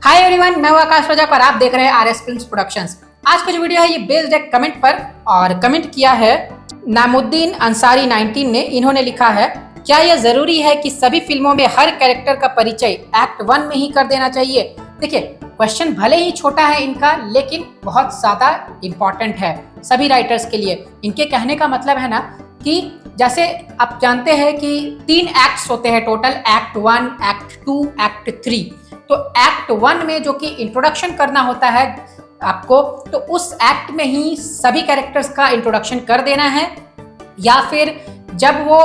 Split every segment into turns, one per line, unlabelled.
Hi everyone, मैं हूं आकाश रजाक और आप देख रहे हैं आरएस फिल्म्स प्रोडक्शंस। आज का जो वीडियो है ये बेस्ड है कमेंट पर और कमेंट किया है नामुद्दीन अंसारी 19 ने। इन्होंने लिखा है, क्या यह जरूरी है कि सभी फिल्मों में हर कैरेक्टर का परिचय एक्ट 1 में ही कर देना चाहिए? देखिए, क्वेश्चन भले ही छोटा है इनका, लेकिन बहुत ज्यादा इंपॉर्टेंट है सभी राइटर्स के लिए। इनके कहने का मतलब है ना कि जैसे आप जानते हैं कि 3 एक्ट्स होते हैं टोटल, एक्ट 1, एक्ट 2, एक्ट 3। तो एक्ट 1 में जो कि इंट्रोडक्शन करना होता है आपको, तो उस एक्ट में ही सभी कैरेक्टर्स का इंट्रोडक्शन कर देना है, या फिर जब वो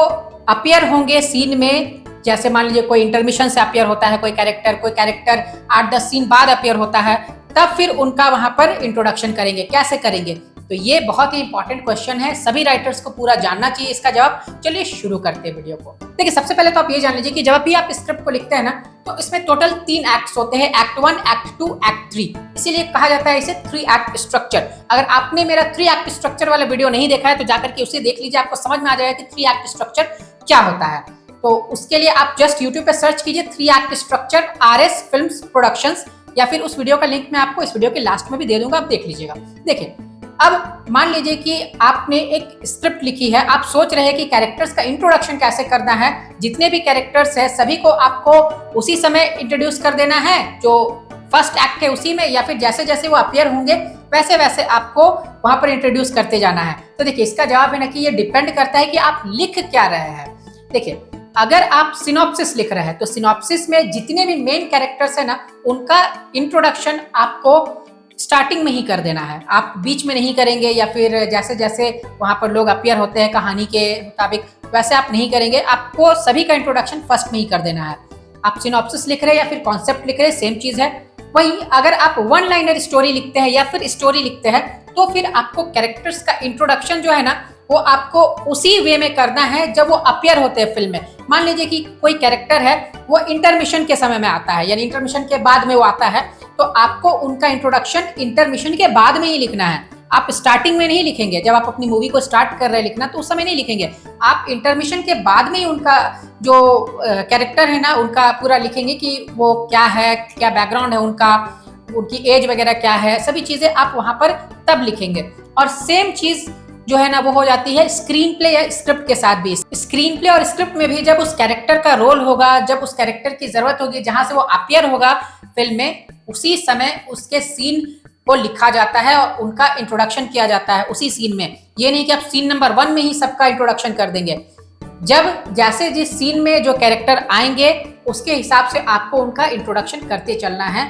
अपीयर होंगे सीन में, जैसे मान लीजिए कोई इंटरमिशन से अपीयर होता है कोई कैरेक्टर 8-10 सीन बाद अपीयर होता है, तब फिर उनका वहां पर इंट्रोडक्शन करेंगे। कैसे करेंगे? तो ये बहुत ही इंपॉर्टेंट क्वेश्चन है, सभी राइटर्स को पूरा जानना चाहिए इसका जवाब। चलिए शुरू करते हैं वीडियो को। देखिए, सबसे पहले तो आप ये जान लीजिए कि जब भी आप स्क्रिप्ट को लिखते हैं ना, तो इसमें टोटल 3 एक्ट्स होते हैं, एक्ट 1, एक्ट 2, एक्ट 3। इसीलिए कहा जाता है इसे 3 एक्ट स्ट्रक्चर। अगर आपने मेरा 3 एक्ट स्ट्रक्चर वाला वीडियो नहीं देखा है तो जाकर के उसे देख लीजिए, आपको समझ में आ जाएगा कि 3 एक्ट स्ट्रक्चर क्या होता है। तो उसके लिए आप जस्ट यूट्यूब पे सर्च कीजिए 3 act structure RS films productions, या फिर उस वीडियो का लिंक मैं आपको इस वीडियो के लास्ट में भी दे दूंगा, आप देख लीजिएगा। देखिए, अब मान लीजिए कि आपने एक स्क्रिप्ट लिखी है, आप सोच रहे हैं कि कैरेक्टर्स का इंट्रोडक्शन कैसे करना है। जितने भी कैरेक्टर्स हैं सभी को आपको उसी समय इंट्रोड्यूस कर देना है जो फर्स्ट एक्ट है उसी में, या फिर जैसे जैसे वो अपीयर होंगे वैसे वैसे आपको वहां पर इंट्रोड्यूस करते जाना है। तो देखिए, इसका जवाब है ना कि ये डिपेंड करता है कि आप लिख क्या रहे हैं। देखिए, अगर आप सिनॉप्सिस लिख रहे हैं तो सिनॉप्सिस में जितने भी मेन कैरेक्टर्स है ना, उनका इंट्रोडक्शन आपको स्टार्टिंग में ही कर देना है। आप बीच में नहीं करेंगे, या फिर जैसे जैसे वहां पर लोग अपीयर होते हैं कहानी के मुताबिक वैसे आप नहीं करेंगे। आपको सभी का इंट्रोडक्शन फर्स्ट में ही कर देना है। आप सिनॉप्सिस लिख रहे हैं या फिर कॉन्सेप्ट लिख रहे हैं, सेम चीज है। वहीं अगर आप 1 लाइनर स्टोरी लिखते हैं या फिर स्टोरी लिखते हैं, तो फिर आपको कैरेक्टर्स का इंट्रोडक्शन जो है ना, वो आपको उसी वे में करना है जब वो अपीयर होते हैं फिल्म में। मान लीजिए कि कोई कैरेक्टर है, वो इंटरमिशन के समय में आता है, यानी इंटरमिशन के बाद में वो आता है, तो आपको उनका इंट्रोडक्शन इंटरमिशन के बाद में ही लिखना है। आप स्टार्टिंग में नहीं लिखेंगे। जब आप अपनी मूवी को स्टार्ट कर रहे हैं लिखना, तो उस समय नहीं लिखेंगे। आप इंटरमिशन के बाद में ही उनका जो कैरेक्टर है ना, उनका पूरा लिखेंगे कि वो क्या है, क्या बैकग्राउंड है उनका, उनकी एज वगैरह क्या है, सभी चीजें आप वहां पर तब लिखेंगे। और सेम चीज जो है ना वो हो जाती है स्क्रीन प्ले या स्क्रिप्ट के साथ भी। स्क्रीन प्ले और स्क्रिप्ट में भी जब उस कैरेक्टर का रोल होगा, जब उस कैरेक्टर की जरूरत होगी, जहां से वो अपीयर होगा फिल्म में, उसी समय उसके सीन को लिखा जाता है और उनका इंट्रोडक्शन किया जाता है उसी सीन में। ये नहीं कि आप सीन नंबर 1 में ही सबका इंट्रोडक्शन कर देंगे। जब जैसे जिस सीन में जो कैरेक्टर आएंगे उसके हिसाब से आपको उनका इंट्रोडक्शन करते चलना है।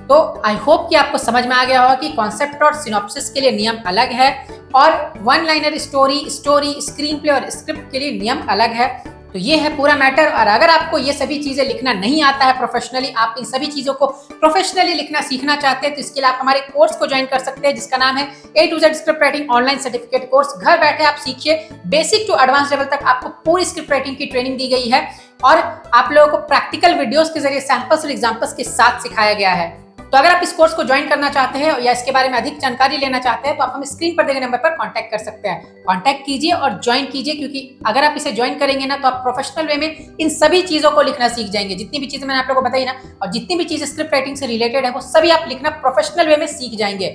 तो आई होप कि आपको समझ में आ गया होगा कि कॉन्सेप्ट और सिनॉप्सिस के लिए नियम अलग है, और 1 लाइनर स्टोरी, स्क्रीन प्ले और स्क्रिप्ट के लिए नियम अलग है। तो ये है पूरा मैटर। और अगर आपको ये सभी चीजें लिखना नहीं आता है प्रोफेशनली, आप इन सभी चीजों को प्रोफेशनली लिखना सीखना चाहते हैं, तो इसके लिए आप हमारे कोर्स को ज्वाइन कर सकते हैं, जिसका नाम है A to Z script writing online certificate course. घर बैठे आप सीखिए, बेसिक टू एडवांस लेवल तक आपको पूरी स्क्रिप्ट राइटिंग की ट्रेनिंग दी गई है, और आप लोगों को प्रैक्टिकल वीडियोस के जरिए सैंपल्स और एग्जाम्पल्स के साथ सिखाया गया है। तो अगर आप इस कोर्स को ज्वाइन करना चाहते हैं या इसके बारे में अधिक जानकारी लेना चाहते हैं, तो आप हमें स्क्रीन पर दिए गए नंबर पर कांटेक्ट कर सकते हैं। कांटेक्ट कीजिए और ज्वाइन कीजिए, क्योंकि अगर आप इसे ज्वाइन करेंगे ना, तो आप प्रोफेशनल वे में इन सभी चीजों को लिखना सीख जाएंगे। जितनी भी चीजें मैंने आप लोगों को बताई ना, और जितनी भी चीजें स्क्रिप्ट राइटिंग से रिलेटेड है, वो सभी आप लिखना प्रोफेशनल वे में सीख जाएंगे।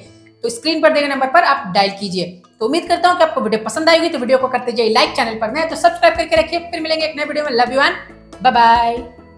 तो स्क्रीन पर दिए गए नंबर पर आप डायल कीजिए। तो उम्मीद करता हूँ कि आपको वीडियो पसंद आएगी। तो वीडियो को करते जाइए लाइक, चैनल पर नए तो सब्सक्राइब करके रखिए। फिर मिलेंगे एक नए वीडियो में। Love you and bye bye.